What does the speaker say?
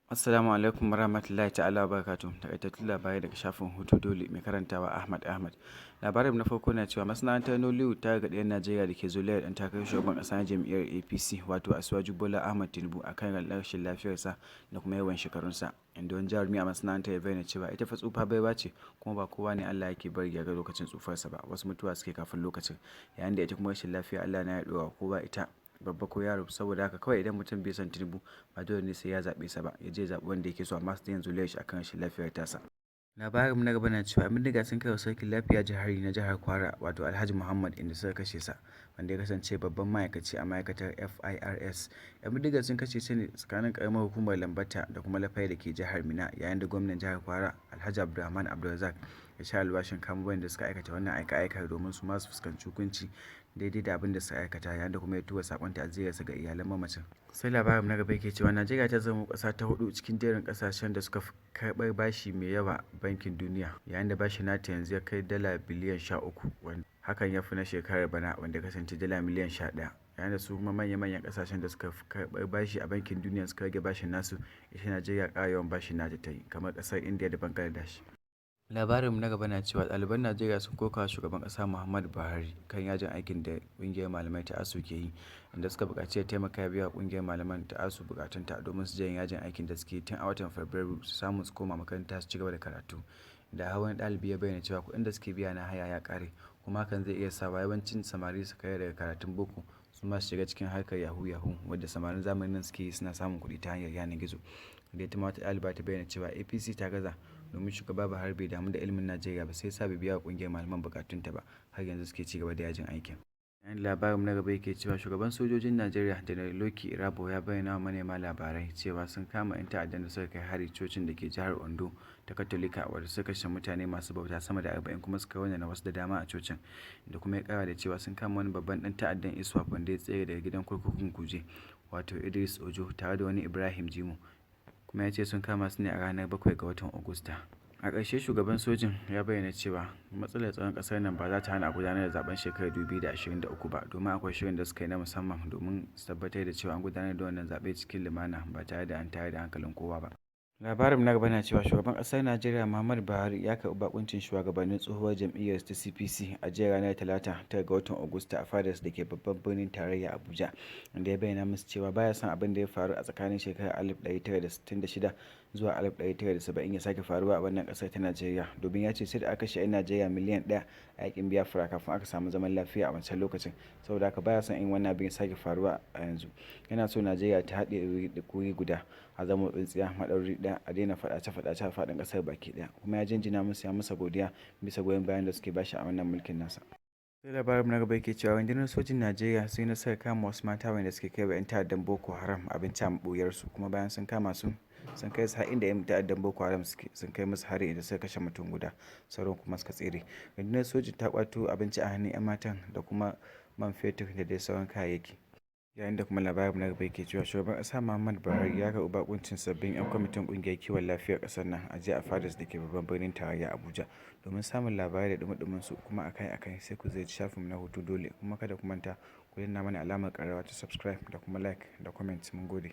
Assalamu alaikum warahmatullahi ta'ala wa barakatuh. Takaitattun labarai daga shafin Hutu Dole mai karantawa Ahmad. Labarin na farko na cewa masana'antar Nollywood ta gargaɗi 'yan Najeriya da ke zolayar ɗan takarar shugaban ƙasa na jam'iyyar APC wato Asiwaju Bola Ahmad Tinubu a kan rashin lafiyarsa da kuma yawan shekarunsa. Inda wani jarumi a masana'antar ya bayyana cewa ita fa tsufa baiwa ce kuma ba kowa ne Allah yake bari ya ga lokacin tsufarsa ba, wasu mutuwa suke kafin lokacin, yayin da ita kuma rashin lafiya Allah na ya ɗora kowa ita, babba ko yaro. Saboda haka kawai idan mutum bai son Tinubu ba dole ne sai ya zaɓe sa ba, ya je zaɓi wanda yake so, amma su daina zolayar shi akan rashin lafiyar tasa. Labarin na gaba na cewa 'yan bindiga sun kai wa sarkin lafiya jihari na jihar Kwara wato Alhaji Muhammad inda suka kashe sa, wanda ya kasance babban ma'aikaci a ma'aikatar FIRS. 'Yan bindigar sun kashe sa ne tsakanin karamar hukumar Lambata da kuma Lafai da ke jihar Minna, yayin da gwamnan jihar Kwara Alhaji Abdulrahman Abdulrazak ya sha alwashin kama wanda suka aikata wannan aika-aikar domin su ma su fuskanci hukunci daidai da abin da suka aikata, yayin da kuma ya tura sakon ta'aziyarsa ga iyalan mamacin. Sai labarin na gaba yake cewa Najeriya ta zama ƙasa ta hudu cikin jerin ƙasashen da suka karɓar bashi mai yawa bankin duniya, yayin da bashin nata yanzu ya kai dala biliyan 13, wanda hakan ya fi na shekarar bana wanda kasance dala miliyan 11, yayin da su kuma manya-manyan ƙasashen da suka karɓar bashi a bankin duniya suka rage bashin nasu, ita Najeriya ƙara yawan bashin nata ta yi, kamar ƙasar India da Bangladesh. Labarin na gaba na cewa ɗaliban Najeriya sun koka wa shugaban ƙasa Muhammadu Buhari kan yajin aikin da ƙungiyar malamai ta ASUU ke yi, inda suka buƙaci ya taimaka ya biya wa ƙungiyar malaman ta ASUU buƙatunta domin su janye yajin aikin da suke tun a watan Fabrairu su samu su koma makaranta su ci gaba da karatu. Da har wani ɗalibi ya bayyana cewa kuɗin da suke biya na haya ya ƙare, kuma hakan zai iya sawa yawancin samari su karya daga karatun boko su ma su shiga cikin harkar yahu wadda samarin zamanin nan suke yi suna samun kuɗi ta hanyar yanar gizo. Da ita ma wata ɗaliba ta bayyana cewa APC ta gaza domin shugaba Buhari bai damu da ilimin Najeriya ba, sai sa bai biya wa ƙungiyar malaman bukatunta ba, har yanzu suke ci gaba da yajin aikin. Yayin labarin na gaba yake cewa shugaban sojojin Najeriya Janar Loki Irabo ya bayyana wa manema labarai cewa sun kama 'yan ta'addan da suka kai hari cocin da ke jihar Ondo ta Katolika, wadda suka kashe mutane masu bauta sama da 40 kuma suka raunana wasu da dama a cocin, da kuma ya kara da cewa sun kama wani babban dan ta'addan ISWAP wanda ya tsere daga gidan kurkukun Kuje wato Idris Ojo tare da wani Ibrahim Jimo, kuma ya ce sun kama su ne a ranar 7 ga watan Agusta. A ƙarshe shugaban sojin ya bayyana cewa matsalar tsaron ƙasar nan ba za ta hana gudanar da zaben shekarar 2023 ba, domin akwai shirin da suka yi na musamman domin su tabbatar da cewa an gudanar da wannan zaɓe cikin lumana ba tare da an tayar da hankalin kowa ba. Labarin na gaba na cewa shugaban ƙasar Najeriya Muhammadu Buhari ya karɓi bakuncin shugabannin tsohuwar jam'iyyar ta CPC a jiya ranar Talata 9 ga watan Agusta a fadarsa da ke babban birnin tarayya Abuja, inda ya bayyana musu cewa baya son abin da ya faru a tsakanin shekarar 1966 zuwa 1970 ya sake faruwa a wannan ƙasar ta Najeriya, domin ya ce sai da aka kashe 'yan Najeriya miliyan 1 a yakin Biafra kafin aka samu zaman lafiya a wancan lokacin. Saboda haka baya son in wannan abin ya sake faruwa a yanzu. Yana so Najeriya ta haɗe wuri guda, a zama tsintsiya maɗauri ɗaya, a daina faɗace-faɗace a faɗin ƙasar baki ɗaya, kuma ya jinjina musu, ya masa godiya bisa goyon bayan da suke bashi a wannan mulkin nasa. Sai labarin na gaba yake cewa rundunar sojin Najeriya sun yi nasarar kama wasu mata wanda suke kai wa 'yan ta'addan Boko Haram abinci a maɓoyarsu, kuma bayan sun kama su sun kai su har inda 'yan ta'addan Boko Haram suke, sun kai musu hari da suka kashe mutum guda, sauran kuma suka tsere. Rundunar sojin ta kwato abinci a hannun 'yan matan da kuma man fetur da dai sauran kayayyaki. Yayin da kuma labarin na gaba yake cewa shugaban ƙasa Muhammadu Buhari ya karɓi bakuncin sabbin 'yan kwamitin ƙungiyar kiwon lafiyar ƙasar nan a jiya a fadarsa da ke babban birnin tarayya Abuja. Domin samun labarai da dumi su kuma akai-akai sai ku ziyarci shafinmu na Hutu Dole, kuma kada ku manta ku danna mana alamar ƙararrawa ta subscribe da kuma like da comment. Mun gode.